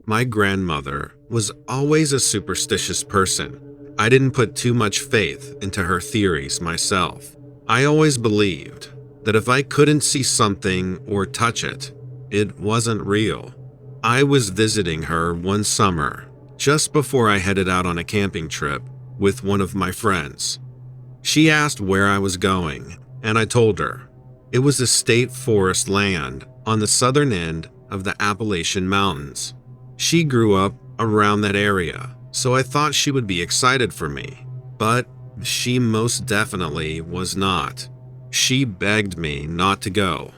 My grandmother was always a superstitious person. I didn't put too much faith into her theories myself. I always believed that if I couldn't see something or touch it, it wasn't real. I was visiting her one summer, just before I headed out on a camping trip with one of my friends. She asked where I was going, and I told her. It was a state forest land on the southern end of the Appalachian Mountains. She grew up around that area, so I thought she would be excited for me, but she most definitely was not. She begged me not to go,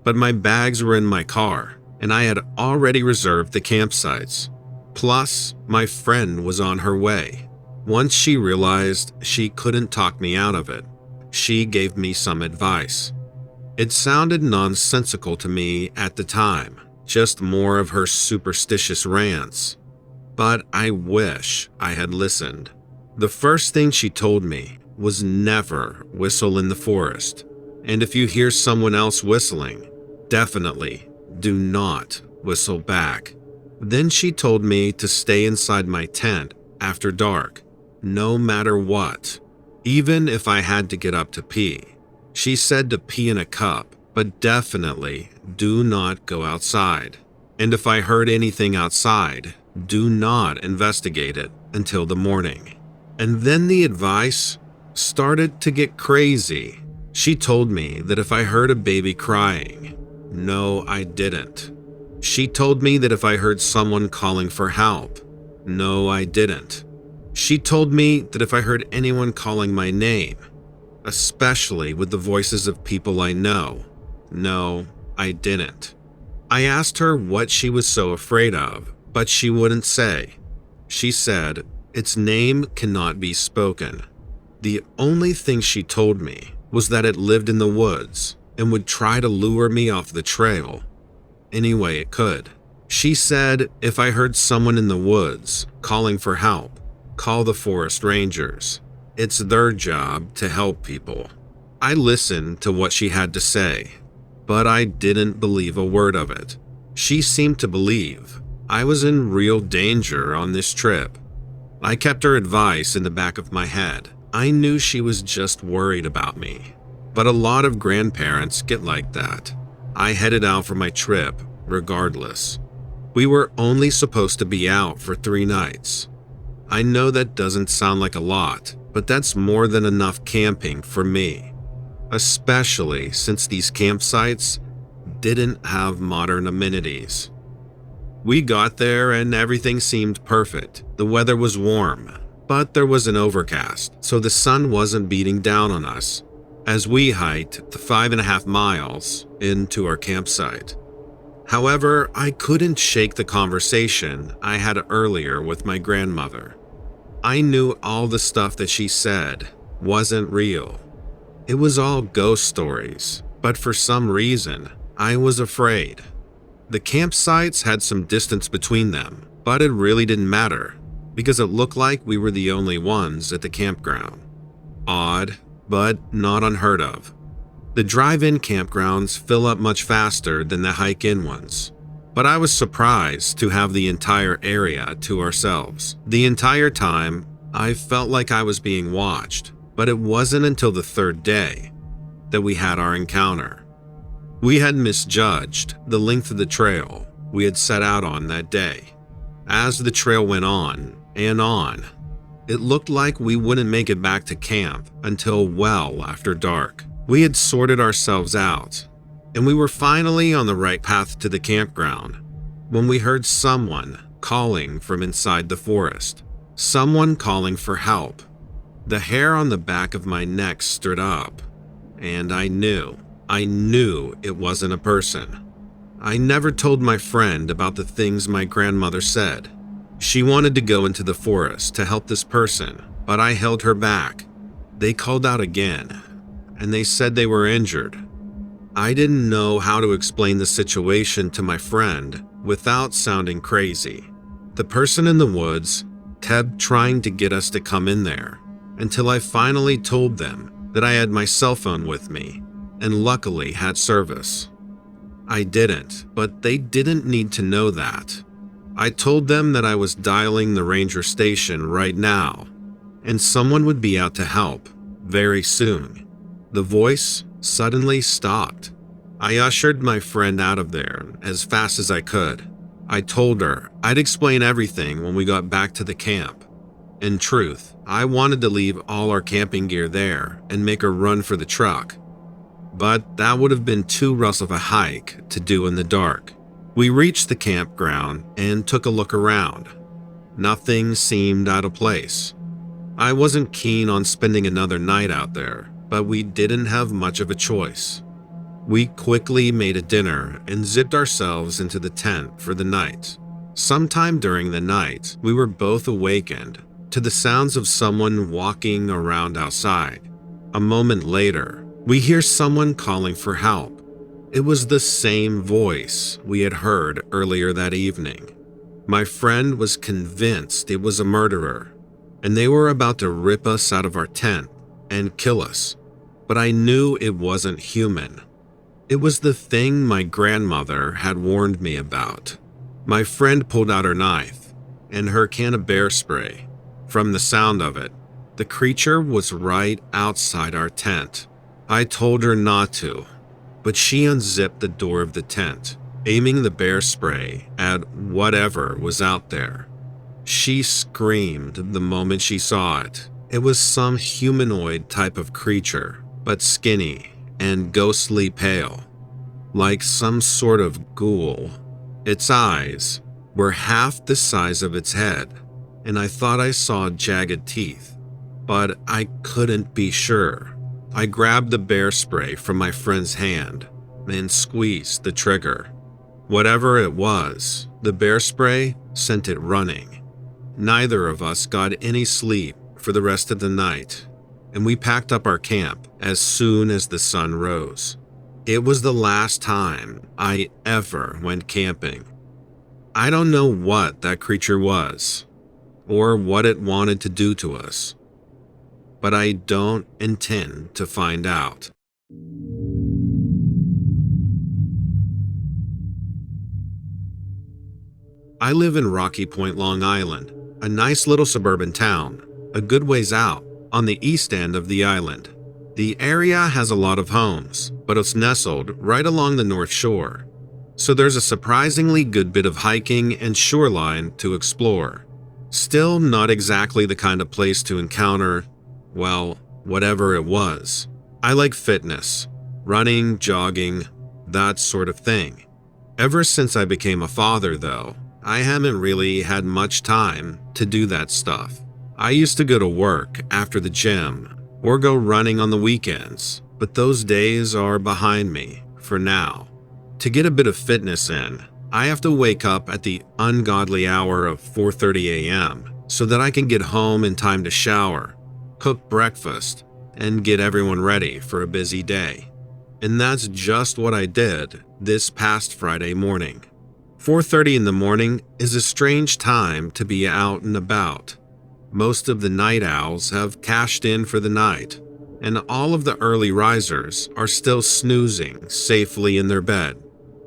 but my bags were in my car, and I had already reserved the campsites. Plus, my friend was on her way. Once she realized she couldn't talk me out of it, she gave me some advice. It sounded nonsensical to me at the time, just more of her superstitious rants. But I wish I had listened. The first thing she told me was never whistle in the forest, and if you hear someone else whistling, definitely do not whistle back. Then she told me to stay inside my tent after dark, no matter what, even if I had to get up to pee. She said to pee in a cup, but definitely do not go outside. And if I heard anything outside, do not investigate it until the morning. And then the advice started to get crazy. She told me that if I heard a baby crying, no, I didn't. She told me that if I heard someone calling for help, no, I didn't. She told me that if I heard anyone calling my name, especially with the voices of people I know, no, I didn't. I asked her what she was so afraid of, but she wouldn't say. She said its name cannot be spoken. The only thing she told me was that it lived in the woods and would try to lure me off the trail any way it could. She said if I heard someone in the woods calling for help, call the forest rangers. It's their job to help people. I listened to what she had to say, but I didn't believe a word of it. She seemed to believe I was in real danger on this trip. I kept her advice in the back of my head. I knew she was just worried about me, but a lot of grandparents get like that. I headed out for my trip regardless. We were only supposed to be out for 3 nights. I know that doesn't sound like a lot, but that's more than enough camping for me, especially since these campsites didn't have modern amenities. We got there and everything seemed perfect. The weather was warm, but there was an overcast, so the sun wasn't beating down on us as we hiked the 5.5 miles into our campsite. However, I couldn't shake the conversation I had earlier with my grandmother. I knew all the stuff that she said wasn't real. It was all ghost stories, but for some reason, I was afraid. The campsites had some distance between them, but it really didn't matter because it looked like we were the only ones at the campground. Odd, but not unheard of. The drive-in campgrounds fill up much faster than the hike-in ones, but I was surprised to have the entire area to ourselves. The entire time, I felt like I was being watched, but it wasn't until the 3rd day that we had our encounter. We had misjudged the length of the trail we had set out on that day. As the trail went on and on, it looked like we wouldn't make it back to camp until well after dark. We had sorted ourselves out, and we were finally on the right path to the campground when we heard someone calling from inside the forest. Someone calling for help. The hair on the back of my neck stood up, and I knew it wasn't a person. I never told my friend about the things my grandmother said. She wanted to go into the forest to help this person, but I held her back. They called out again, and they said they were injured. I didn't know how to explain the situation to my friend without sounding crazy. The person in the woods kept trying to get us to come in there until I finally told them that I had my cell phone with me and luckily had service. I didn't, but they didn't need to know that. I told them that I was dialing the ranger station right now, and someone would be out to help very soon. The voice suddenly stopped. I ushered my friend out of there as fast as I could. I told her I'd explain everything when we got back to the camp. In truth, I wanted to leave all our camping gear there and make a run for the truck. But that would have been too rough of a hike to do in the dark. We reached the campground and took a look around. Nothing seemed out of place. I wasn't keen on spending another night out there, but we didn't have much of a choice. We quickly made a dinner and zipped ourselves into the tent for the night. Sometime during the night, we were both awakened to the sounds of someone walking around outside. A moment later, we hear someone calling for help. It was the same voice we had heard earlier that evening. My friend was convinced it was a murderer, and they were about to rip us out of our tent and kill us. But I knew it wasn't human. It was the thing my grandmother had warned me about. My friend pulled out her knife and her can of bear spray. From the sound of it, the creature was right outside our tent. I told her not to, but she unzipped the door of the tent, aiming the bear spray at whatever was out there. She screamed the moment she saw it. It was some humanoid type of creature, but skinny and ghostly pale, like some sort of ghoul. Its eyes were half the size of its head, and I thought I saw jagged teeth, but I couldn't be sure. I grabbed the bear spray from my friend's hand and squeezed the trigger. Whatever it was, the bear spray sent it running. Neither of us got any sleep for the rest of the night, and we packed up our camp as soon as the sun rose. It was the last time I ever went camping. I don't know what that creature was, or what it wanted to do to us, but I don't intend to find out. I live in Rocky Point, Long Island, a nice little suburban town, a good ways out on the east end of the island. The area has a lot of homes, but it's nestled right along the North Shore, so there's a surprisingly good bit of hiking and shoreline to explore. Still not exactly the kind of place to encounter, well, whatever it was. I like fitness, running, jogging, that sort of thing. Ever since I became a father, though, I haven't really had much time to do that stuff. I used to go to work after the gym or go running on the weekends, but those days are behind me for now. To get a bit of fitness in, I have to wake up at the ungodly hour of 4:30 a.m. so that I can get home in time to shower, cook breakfast, and get everyone ready for a busy day. And that's just what I did this past Friday morning. 4:30 in the morning is a strange time to be out and about. Most of the night owls have cashed in for the night, and all of the early risers are still snoozing safely in their bed.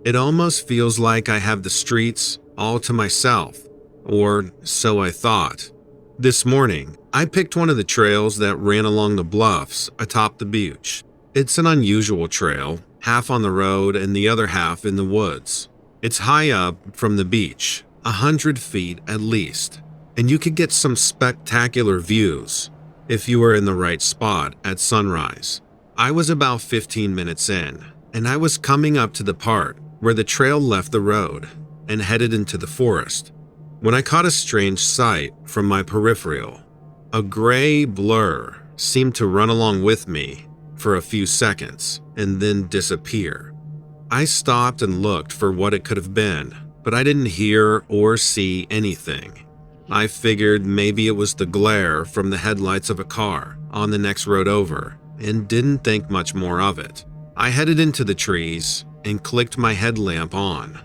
It almost feels like I have the streets all to myself, or so I thought. This morning, I picked one of the trails that ran along the bluffs atop the beach. It's an unusual trail, half on the road and the other half in the woods. It's high up from the beach, 100 feet at least, and you could get some spectacular views if you were in the right spot at sunrise. I was about 15 minutes in, and I was coming up to the part where the trail left the road and headed into the forest, when I caught a strange sight from my peripheral. A gray blur seemed to run along with me for a few seconds and then disappear. I stopped and looked for what it could have been, but I didn't hear or see anything. I figured maybe it was the glare from the headlights of a car on the next road over and didn't think much more of it. I headed into the trees and clicked my headlamp on.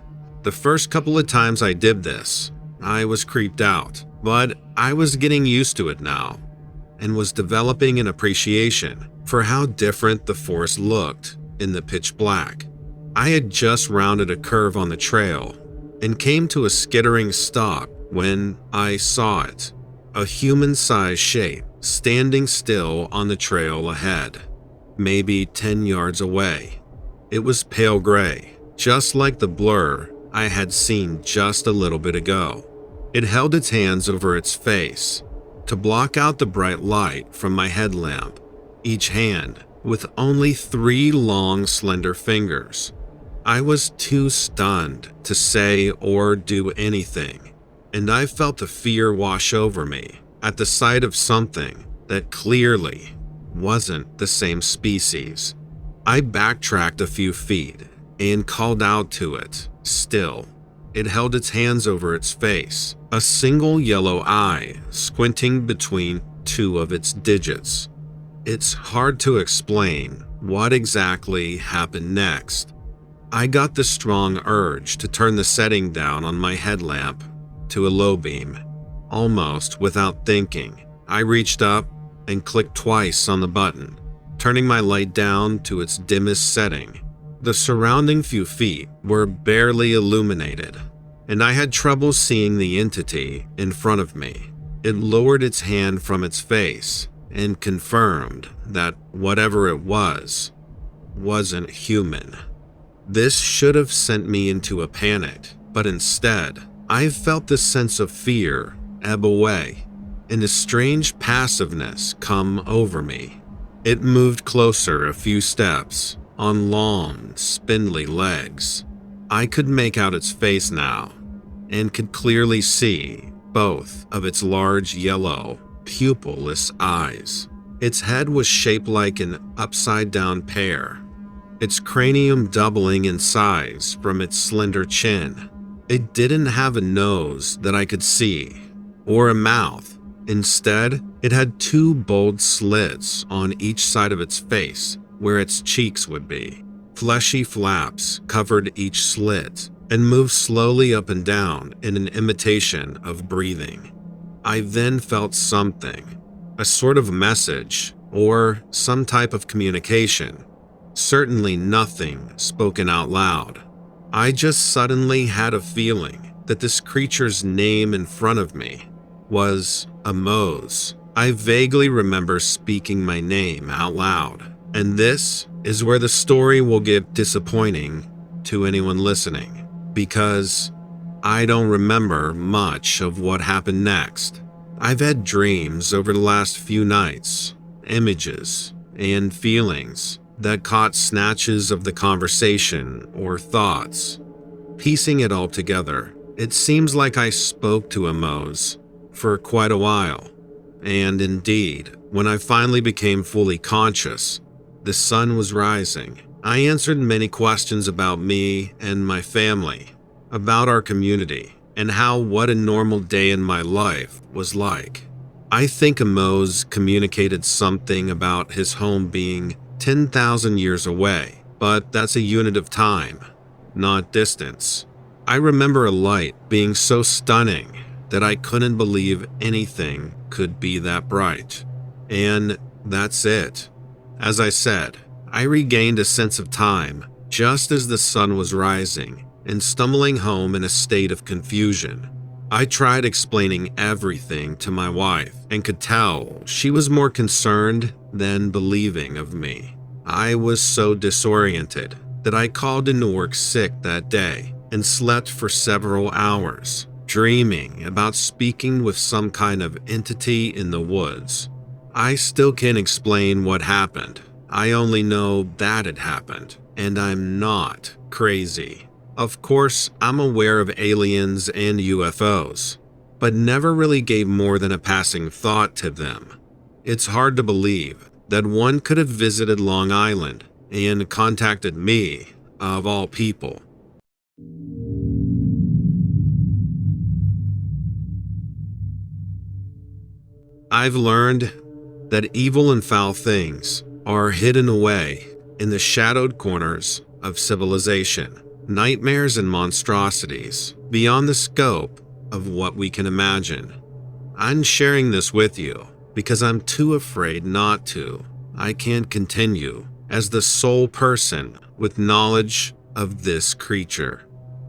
The first couple of times I did this, I was creeped out, but I was getting used to it now and was developing an appreciation for how different the forest looked in the pitch black. I had just rounded a curve on the trail and came to a skittering stop when I saw it. A human-sized shape standing still on the trail ahead, maybe 10 yards away. It was pale gray, just like the blur I had seen just a little bit ago. It held its hands over its face to block out the bright light from my headlamp, each hand with only 3 long, slender fingers. I was too stunned to say or do anything, and I felt the fear wash over me at the sight of something that clearly wasn't the same species. I backtracked a few feet and called out to it. Still, it held its hands over its face, a single yellow eye squinting between 2 of its digits. It's hard to explain what exactly happened next. I got the strong urge to turn the setting down on my headlamp to a low beam. Almost without thinking, I reached up and clicked twice on the button, turning my light down to its dimmest setting. The surrounding few feet were barely illuminated, and I had trouble seeing the entity in front of me. It lowered its hand from its face and confirmed that whatever it was wasn't human. This should have sent me into a panic, but instead, I felt the sense of fear ebb away and a strange passiveness come over me. It moved closer a few steps on long, spindly legs. I could make out its face now and could clearly see both of its large yellow, pupilless eyes. Its head was shaped like an upside-down pear, its cranium doubling in size from its slender chin. It didn't have a nose that I could see, or a mouth. Instead, it had 2 bold slits on each side of its face where its cheeks would be. Fleshy flaps covered each slit and moved slowly up and down in an imitation of breathing. I then felt something, a sort of message or some type of communication. Certainly nothing spoken out loud. I just suddenly had a feeling that this creature's name in front of me was Amos. I vaguely remember speaking my name out loud, and this is where the story will get disappointing to anyone listening, because I don't remember much of what happened next. I've had dreams over the last few nights, images and feelings that caught snatches of the conversation or thoughts. Piecing it all together, it seems like I spoke to Amos for quite a while, and indeed, when I finally became fully conscious, the sun was rising. I answered many questions about me and my family, about our community, and how what a normal day in my life was like. I think Amos communicated something about his home being 10,000 years away, but that's a unit of time, not distance. I remember a light being so stunning that I couldn't believe anything could be that bright. And that's it. As I said, I regained a sense of time just as the sun was rising and stumbling home in a state of confusion. I tried explaining everything to my wife and could tell she was more concerned than believing of me. I was so disoriented that I called into work sick that day and slept for several hours, dreaming about speaking with some kind of entity in the woods. I still can't explain what happened. I only know that it happened, and I'm not crazy. Of course, I'm aware of aliens and UFOs, but never really gave more than a passing thought to them. It's hard to believe that one could have visited Long Island and contacted me, of all people. I've learned that evil and foul things are hidden away in the shadowed corners of civilization. Nightmares and monstrosities beyond the scope of what we can imagine. I'm sharing this with you because I'm too afraid not to. I can't continue as the sole person with knowledge of this creature.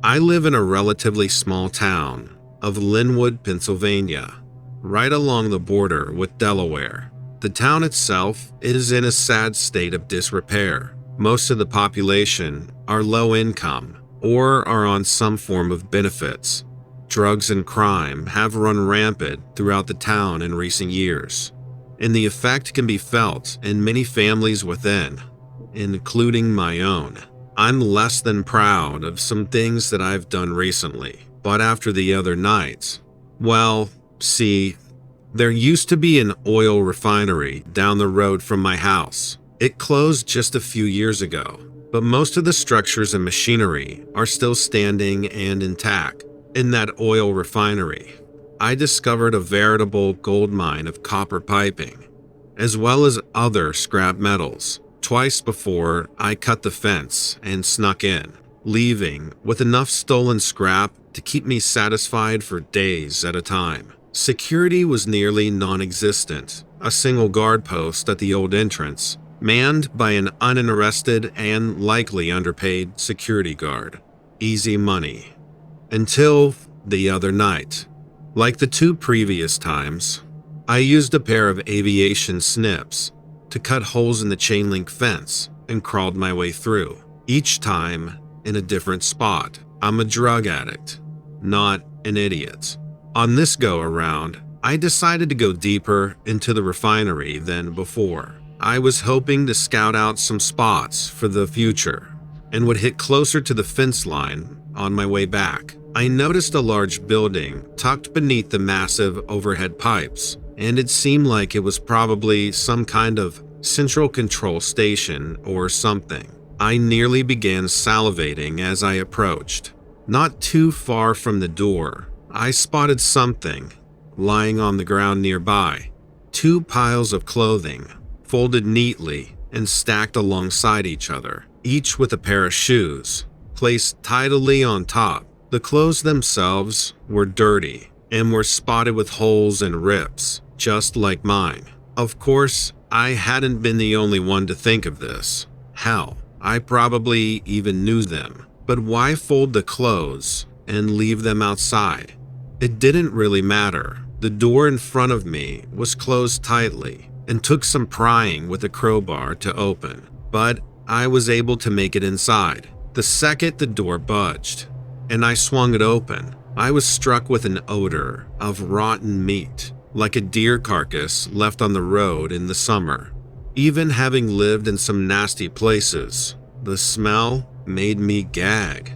I live in a relatively small town of Linwood, Pennsylvania, right along the border with Delaware. The town itself is in a sad state of disrepair. Most of the population are low income or are on some form of benefits. Drugs and crime have run rampant throughout the town in recent years, and the effect can be felt in many families within, including my own. I'm less than proud of some things that I've done recently, but after the other night, well, see, there used to be an oil refinery down the road from my house. It closed just a few years ago, but most of the structures and machinery are still standing and intact. In that oil refinery, I discovered a veritable gold mine of copper piping, as well as other scrap metals. Twice before, I cut the fence and snuck in, leaving with enough stolen scrap to keep me satisfied for days at a time. Security was nearly non-existent. A single guard post at the old entrance, manned by an uninterested and likely underpaid security guard. Easy money. Until the other night. Like the two previous times, I used a pair of aviation snips to cut holes in the chain link fence and crawled my way through, each time in a different spot. I'm a drug addict, not an idiot. On this go-around, I decided to go deeper into the refinery than before. I was hoping to scout out some spots for the future and would hit closer to the fence line on my way back. I noticed a large building tucked beneath the massive overhead pipes, and it seemed like it was probably some kind of central control station or something. I nearly began salivating as I approached. Not too far from the door, I spotted something lying on the ground nearby. Two piles of clothing, folded neatly and stacked alongside each other, each with a pair of shoes placed tidily on top. The clothes themselves were dirty and were spotted with holes and rips, just like mine. Of course, I hadn't been the only one to think of this. Hell, I probably even knew them. But why fold the clothes and leave them outside? It didn't really matter. The door in front of me was closed tightly and took some prying with a crowbar to open, but I was able to make it inside. The second the door budged and I swung it open, I was struck with an odor of rotten meat, like a deer carcass left on the road in the summer. Even having lived in some nasty places, the smell made me gag.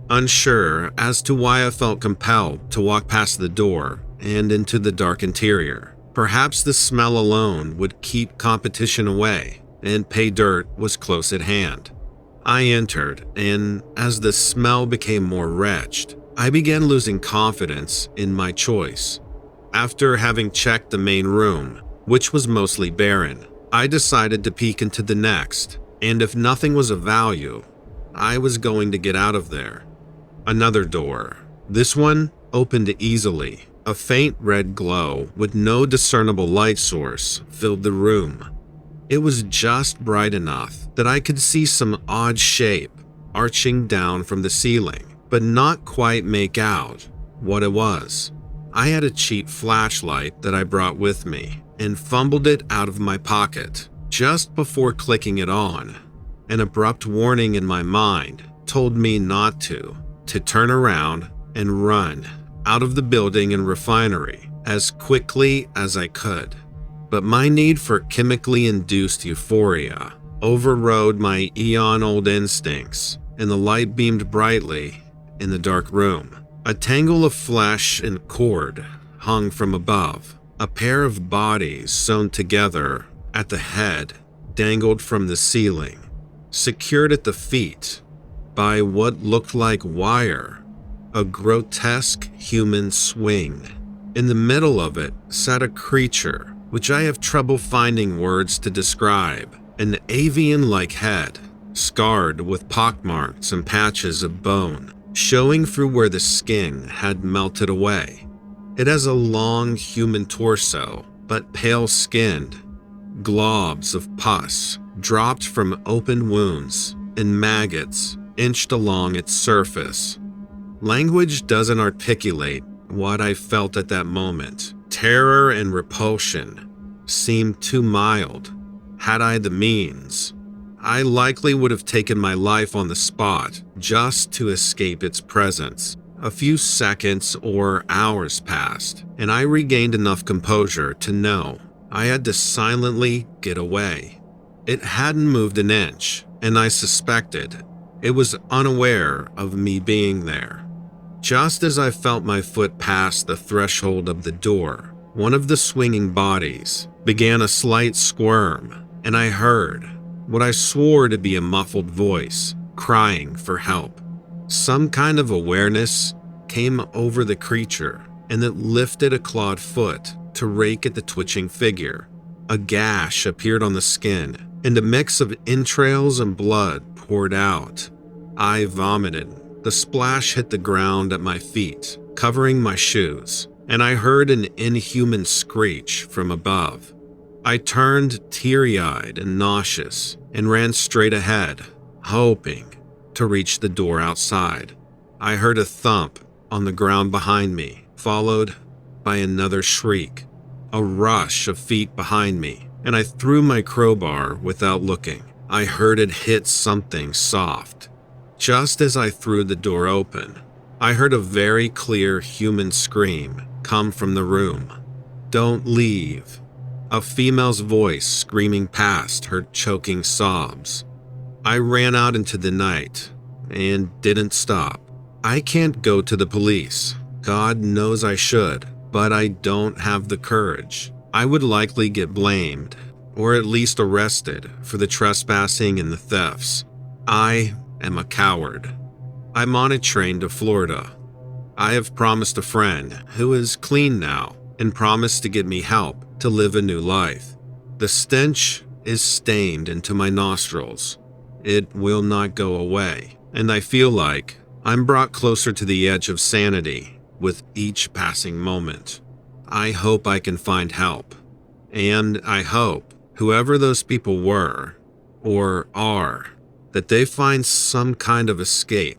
Unsure as to why I felt compelled to walk past the door and into the dark interior. Perhaps the smell alone would keep competition away, and pay dirt was close at hand. I entered, and as the smell became more wretched, I began losing confidence in my choice. After having checked the main room, which was mostly barren, I decided to peek into the next, and if nothing was of value, I was going to get out of there. Another door. This one opened easily. A faint red glow with no discernible light source filled the room. It was just bright enough that I could see some odd shape arching down from the ceiling, but not quite make out what it was. I had a cheap flashlight that I brought with me and fumbled it out of my pocket. Just before clicking it on, an abrupt warning in my mind told me not to turn around and run out of the building and refinery as quickly as I could. But my need for chemically induced euphoria overrode my eon-old instincts, and the light beamed brightly in the dark room. A tangle of flesh and cord hung from above. A pair of bodies sewn together at the head dangled from the ceiling, secured at the feet by what looked like wire, a grotesque human swing. In the middle of it sat a creature which I have trouble finding words to describe, an avian-like head, scarred with pockmarks and patches of bone, showing through where the skin had melted away. It has a long human torso, but pale-skinned. Globs of pus dropped from open wounds, and maggots inched along its surface. Language doesn't articulate what I felt at that moment. Terror and repulsion seemed too mild. Had I the means, I likely would have taken my life on the spot just to escape its presence. A few seconds or hours passed, and I regained enough composure to know I had to silently get away. It hadn't moved an inch, and I suspected it was unaware of me being there. Just as I felt my foot pass the threshold of the door, one of the swinging bodies began a slight squirm, and I heard what I swore to be a muffled voice crying for help. Some kind of awareness came over the creature, and it lifted a clawed foot to rake at the twitching figure. A gash appeared on the skin, and a mix of entrails and blood poured out. I vomited. The splash hit the ground at my feet, covering my shoes, and I heard an inhuman screech from above. I turned teary-eyed and nauseous and ran straight ahead, hoping to reach the door outside. I heard a thump on the ground behind me, followed by another shriek, a rush of feet behind me, and I threw my crowbar without looking. I heard it hit something soft. Just as I threw the door open, I heard a very clear human scream come from the room. "Don't leave." A female's voice screaming past her choking sobs. I ran out into the night and didn't stop. I can't go to the police. God knows I should, but I don't have the courage. I would likely get blamed, or at least arrested, for the trespassing and the thefts. I am a coward. I'm on a train to Florida. I have promised a friend, who is clean now, and promised to get me help to live a new life. The stench is stained into my nostrils. It will not go away, and I feel like I'm brought closer to the edge of sanity with each passing moment. I hope I can find help, and I hope whoever those people were, or are, that they find some kind of escape